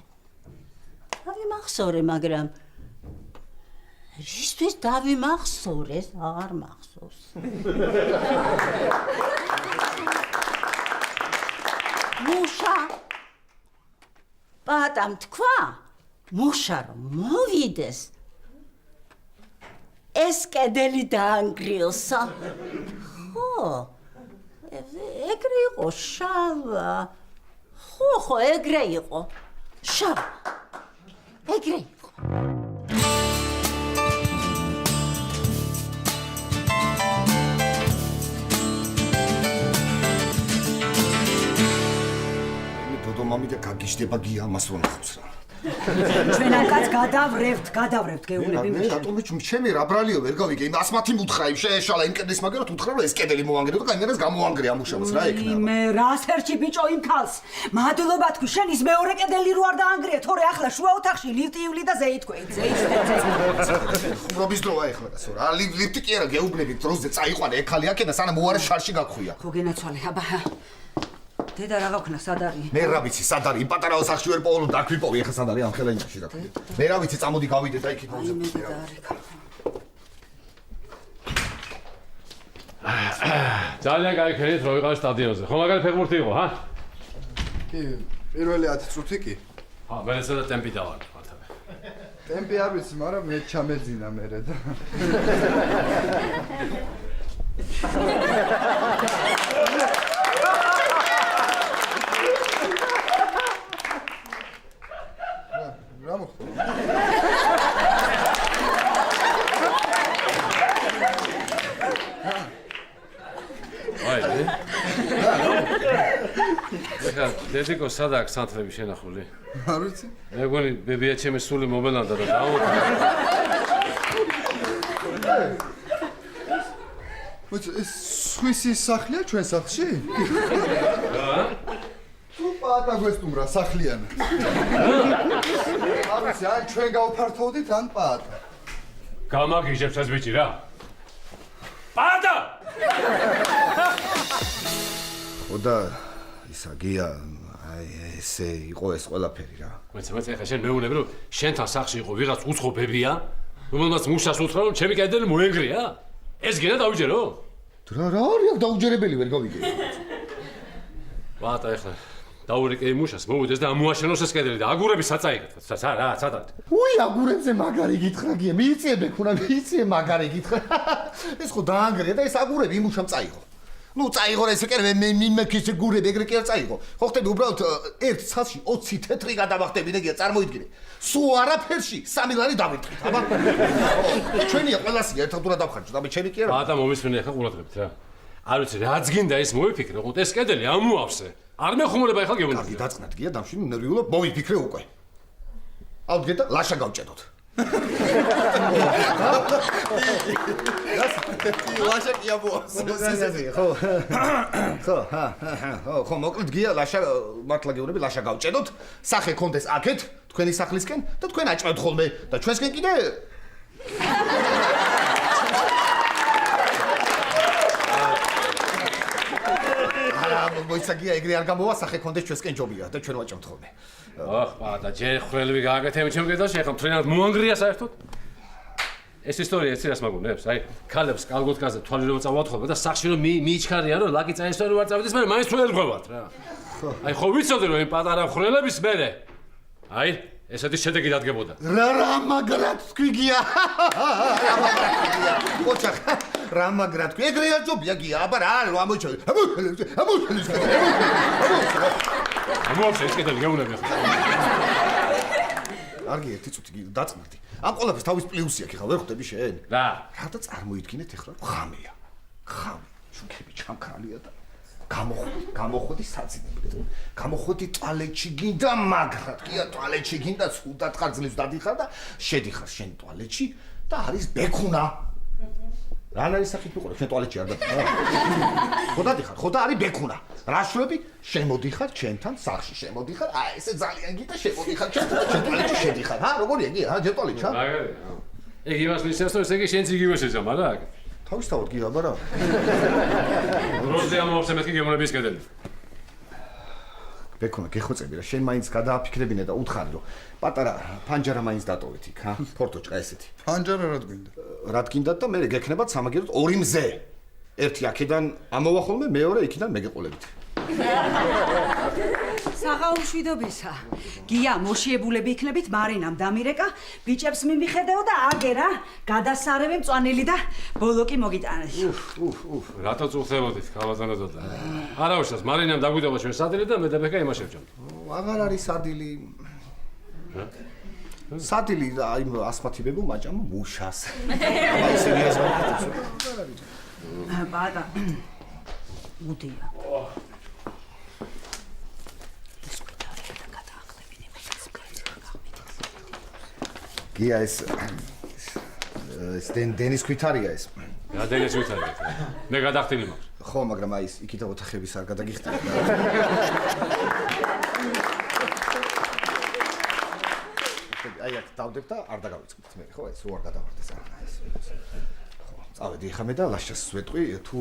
მაგრამ რისთვის დავიმახსოვრე, აღარ მახსოვს. მუშა. პატამ თქვა, მუშა რომ მოვიდეს. ეს კედელი დაანგრიოსო. ხო. ეგრე იყო შავა. ხო, ეგრე იყო. შავა. ეგრე იყო. დოდო მამი და გაგიჟდება გია ამას რო ნახავს რა. ჩვენ აკაც გადავრევთ გეუბნები მე რატომ ჩემი რა ბრალიო ვერ გავიგე იმ ასმათი მუთხა იმ შეეშალა იმ კედლის მაგერად უთხრა რომ ეს კედელი მოანგრიო და კაინერას გამოანგრია ამუშავოს რა ეკნა მე რას ერჩი ბიჭო იმ ქალს მადლობა თქვი შენ ის მეორე კედელი რო არ დაანგრია თორე ახლა შუა ოთახში ლიფტი ივლი და ზეითქვეით ხუმრობის დროა ეხლა რასო რა ლიფტი კი არა გეუბნები დროზე წაიყვანე ეკალი აქედა სანამ უარე შარში გაგხვია ხო გენაცვალე აბა დედა რა გაქვნა სად არის? მე რა ვიცი სად არის? იმ პატარა ოთახში ვერ პოვო დაგვიპოვი ახლა სად არის ამ ხელენჭაში რა ქვია. მე რა ვიცი წამოდი გავიდე და იქით მოვზე. ძალიან კაი ხერით რო ვიყავ სტადიონზე. ხო მაგარი ფეხბურთი იყო, ჰა? კი, პირველი 10 წუთი კი. ჰა, მე ესა ტემპი დავარ მართლა. ტემპი არ ვიცი, მაგრამ მე ჩამეძინა მერე და. რა მოხდა? აი, ეხლა დედიკო სად აქვს სანთლები შენახული? არ ვიცი. მე გონი ბებია ჩემი სული მომელანდა და დაუყო. ეს სხვისი სახლია ჩვენ სახლში? რა? თუ პაატა გვესტუმრა სახლიანად. არ ვიცი, ან ჩვენ გავფართოვდით, ან პაატა. გამაგიჟებს ეს ბიჭი რა. პაატა! ხოდა ისა გია აი ესე იყო ეს ყველაფერი რა. მეც ეხლა შენ მეუბნები რომ შენთან სახლში იყო ვიღაც უცხო ბებია, რომელმაც მუშას უთხრა რომ ჩემი კედელი მოენგრია? ეს გენა დავიჯერო? რა არის აქ დაუჯერებელი ვერ გავიგე. პაატა ეხლა დაურეკე მუშას მოვიდეს და ამოაშენოს ეს კედელი და აგურები საწაიგეთ. რა, სადად? უი აგურებზე მაგარი გითხრა გია, მიიწიებე ხუნა მიიწიე მაგარი გითხრა. ეს ხო დაანგრია და ეს აგურები იმუშამ წაიღო. ნუ წაიღო რა ესე კერე მე მიმექის გურები ეგრე კი არ წაიღო. ხო ხტები უბრალოდ ერთ ცალში 20 თეთრი გადავახტები და გია წარმოიდგინე. სულ არაფერში 3 ლარი დავიტყვით, აბა. ჩვენია ყველასია ერთად უნდა დავხარჯო, და მე ჩემი კი არა. პაატა მომისმენი ახლა ყურადღებით რა. არ ვიცი რაც გინდა ეს მოიფიქრე, ხო ეს კედელი ამოავსე. არ მეხუმრება ახლა გეუბნები. კარგი დაწყნათ გია დამშვენი ნერვიულობ მოვიფიქრე უკვე. ავდგეთ და ლაშა გავჭედოთ. ლაშა კი აბოს. ხო, მოკლედ გია ლაშა მართლა გეუბნები ლაშა გავჭედოთ. სახე კონდეს აქეთ, თქვენი სახლისკენ და თქვენ აჭმევთ ხოლმე და ჩვენსკენ კიდე მოიცაგია ეგრე არ გამოვა სახე კონდეს ჩვენსკენ ჯობია და ჩვენ ვაჭამთ ხოლმე. აჰ, პაატა, ჯერ ხრელები გააკეთე ჩემ კედელში, ახლა მთლიანად მოანგრია საერთოდ. ეს ისტორია ეცი რას მაგუნებს? აი, ქალებს კალგოთკაზე თვალი რომ წავავთ ხოლმე და სახში რომ მიიჩქარიან რომ ლაკი წაესვა რომ არ წავიდეს, მაგრამ მაინც თუ ერღვევათ რა. აი, ხო ვიცოდი რომ იმ პატარა ხრელების მერე. აი, ესეთი შედეგი დადგებოდა. რა მაგრად თქვი გია. ოჩახ, რა მაგრად თქვი. ეგრეა ჯობია გია, აბა რა ამოჩვენე. ამოაქვს ეს კედელი გეუნები ახლა. კარგი, ერთი წუთი დაწმარდი. ამ ყველაფერს თავის პლუსი აქვს, ხა ვერ ხვდები შენ? რა? რათა წარმოიდგინეთ ახლა ხამეა. ხამე, შუქები ჩამქრალია და გამოხვდი საძინებლად. გამოხვდი ტუალეტში გინდა მაგრად. გია ტუალეტში გინდა სულდად ხარ ძლივს დადიხარ და შედიხარ შენ ტუალეტში და არის ბექუნა. რან არის სახით მიყურებ შენ ტუალეტში არ დადიხარ? ხო დადიხარ, ხო და არის ბექუნა. რა შრობი? შემოდიხარ ჩემთან სახლში, შემოდიხარ. აი ესე ძალიან გინდა შემოდიხარ ჩემთან ტუალეტში შედიხარ. ჰა, როგორია გია? ჰა, ჯერ ტუალეტში, ჰა? მაგარია. ეგ იმას ნიშნავს, რომ ესე იგი შენც იგივე შეძამა რა. თავისთავად გია, აბა რა. როზე ამოვხსენ მეთქი გემოვნების კედელი. ბექუნა, გეხოცები რა, შენ მაინც გადააფიქრებინე და უთხარი რომ პატარა ფანჯარა მაინც დატოვეთ იქ, ჰა? ფორტოჭკა ესეთი. ფანჯარა რა გინდა? რა გინდათ და მე გექნებათ სამაგეროდ ორი მზე. ერთი აქედან ამოვა ხოლმე, მეორე იქიდან მეგეყოლებით. საღაუმშვიდობისა. გია მოშიებულები იქნებით მარინამ დამირეკა, ბიჭებს მიმიხედეო და აგერა, გადასარევე მწვანილი და ბოლოკი მოგიტანეს. რატო წუხდებოდით, ქალბატონო? არა უშავს, მარინამ დაგვიდობა ჩვენ სადილი და მე და ბექა იმას შევჭამთ. აღარ არის სადილი. სადილი აი ასმათიბებულ მაჭამ მუშას. აი ესე მიაზრებთ. ბატა. უდია. გია ეს დენის ქვითარია ეს. რა დენის ქვითარია? მე გადახდილი მაქვს. ხო, მაგრამ აი ეს იქითა ოთახების არ გადაგიხდები. აი აქ დავდებ და არ დაგავიწყებთ მე, ხო, ეს რო არ გადავარდეს ეს. წავედი ხა მე და ლაშას ვეტყვი, თუ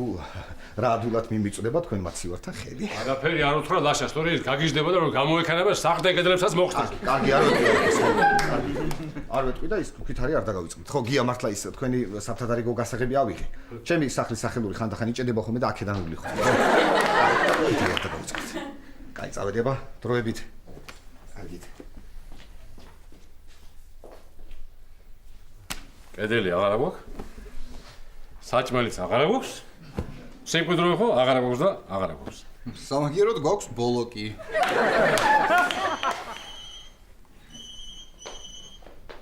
რა ადვილად მიმიწვდება თქვენ მაცივართან ხელი. არაფერი არ უთხრა ლაშას, თორე ის გაგიჟდება და რომ გამოექანება სახდე კედლებსაც მოხდეს. კარგი, არ ვეტყვი ეს. არ ვეტყვი და ის ქვითარი არ დაგავიწყებთ. ხო, გია მართლა ის თქვენი საფთადარი გოგასაღები ავიღე. ჩემი სახლის სახელური ხანდახან იჭედება ხოლმე და აქედან უვლიხო. ქვითარი არ დაგავიწყებთ. კაი, წავედება დროებით. კარგით. კედელი აღარა გვაქვს? საჭმელიც აღარა გვაქვს? სიმკვიდრე ხო? აღარა გვაქვს და აღარა გვაქვს. სამაგეროდ გვაქვს ბოლოკი.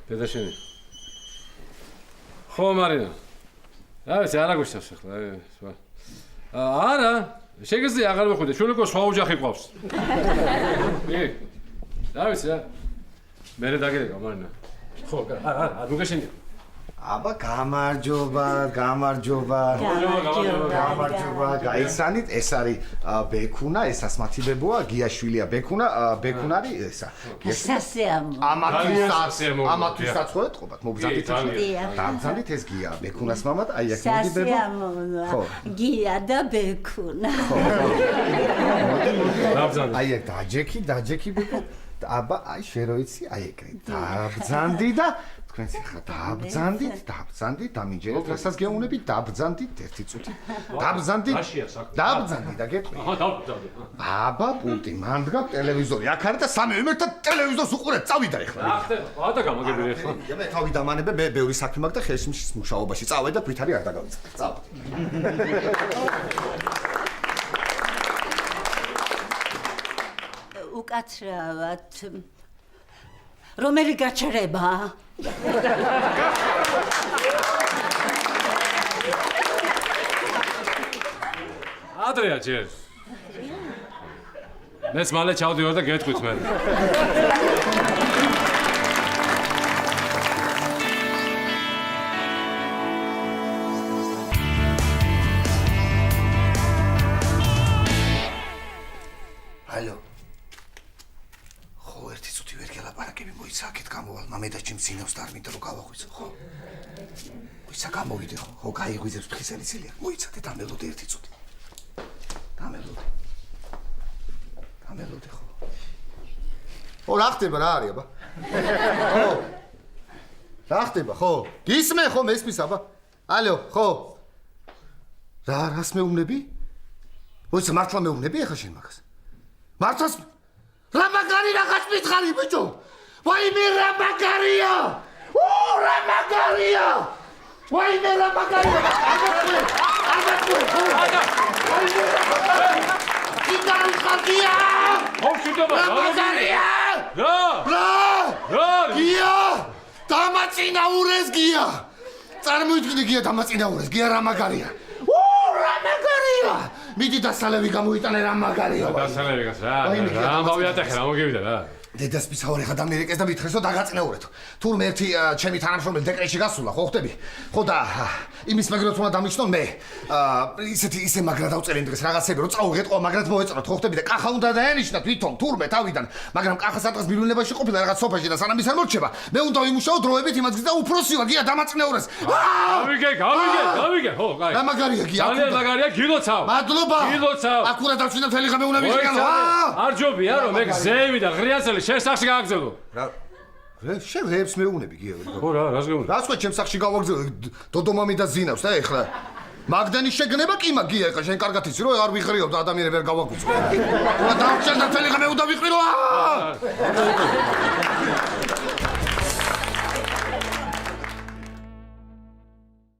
დედა შენი. ხო, მარინა. რა ვიცი, არა გვიშავს ახლა. არა, შეგიძლია აღარ მოხვიდე, ჩვენ უკვე სხვა ოჯახი გვყავს. კი. რა ვიცი რა. მერე დაგირეკა მარინა. ხო, არა, არ მოგეშენია. აბა გამარჯობა. გაიცანით, ეს არის ბექუნა, ეს ასმათიბებოა, გიაშვილია ბექუნა, ბექუნარი ესა. ამათვისაც ხო ეთყობათ, მოგზადით. დამძანდით ეს გია, ბექუნას მამა და აი აქ მოდიბება. ხო. გია და ბექუნა. დამძანდით. აი აქ დაჯექი ბექუნა. აბა აი შეროიცი, აი ეგრე. დაბძანდი და თქვენც ხა დაბძანდით, დამინჯერეთ, რასაც გეუნებით, დაბძანდით ერთი წუთი. დაბძანდი და გეტყვი. აჰა, დაბძანდი. აბა, პულტი, მან დგა ტელევიზორი. აქ არის და სამივე ერთად ტელევიზორს უყურეთ. წავიდა ეხლა. რა ხდება? ბატა გამაგებია ეხლა. მე თავი დამანებე, მე ბევრი საქმე მაქვს და ხელშიმშის მუშაობაში. წავედი და ქვითარი არ დაგავიწყე. წავედი. უკაცრავად. რომელი გაჩერება? ადრეა ჯერ. მეც მალე ჩავდივარ და გეტყვით მე. ალო. ხო, ერთი წუთი ვერ გელაპარაკები, მოიცა აქეთ გამოვალ, მამე და ჩემს ძინავს და არ მინდა რომ გავაღვიძო, ხო? მოიცა გამოვიდე, ხო, გაიღვიძებს ფხიზელი წილი. მოიცა და დამელოდე ერთი წუთი. დამელოდე, ხო. ო, რა ხდება, რა არის, აბა? ხო. რა ხდება, ხო? გისმე, ხო, მესმის, აბა? ალო, ხო. რას მეუბნები? მოიცა მართლა მეუბნები ახლა შენ მაგას? მართლაც რა მაგარი რაღაც მითხარი ბიჭო? ვაიმე რა მაგარია! რა მაგარია! ვაიმე რა მაგარია! გიტარი ხალხია! ოქშიტობა, მაგარია! რა! გია! დამაწინაურეს გია! წარმოიდგინე გია დამაწინაურეს, გია რა მაგარია! რა მაგარია! მიდი დასალევი გამოიტანე რა მაგარია! დასალევი გას რა მოვიატეხე რა მოგივიდა რა. დედას მიცავარ ეხა დამერეკეს და მითხრეს რომ დაგაწინაურეთო. თურმე ერთი ჩემი თანამშრომელი დეკრეტში გასულა, ხო ხვდები? ხო და იმის მაგრად უნდა დამიჩნონ მე. ისე მაგრად დავწერენ დღეს რაღაცები რომ წავიღეთ ყო მაგრად მოეწროთ, ხო ხვდები და კახა უნდა დაენიშნა თვითონ თურმე თავიდან, მაგრამ კახა სადღაც მილიონებაში ყოფილა რაღაც სოფაში და სანამ ის არ მორჩება, მე უნდა ვიმუშაო დროებით იმას გზა უფროსივა გია დამაწინაურეს. გავიგე, ხო, კაი. რა მაგარია გია? ძალიან მაგარია, გილოცავ. მადლობა. გილოცავ. აკურა დავჩინე მთელი ღამე უნდა ვიყიდო. არ ჯობია რომ მე გზები და ღრიაცელი შენ სახში გააგზავნო. რა შენ რეებს მეუნები გია? ხო რა, რას გეუბნები? რას ხო ჩემ სახში გავაგზავნე დოდომამი და ზინავს და ეხლა მაგდანის შეგნება კი მაგია ეხლა შენ კარგად იცი რომ არ ვიღრიობ და ადამიანები ვერ გავაგვიწყო. რა დავჭერდა მთელი ღამე უნდა ვიყირო.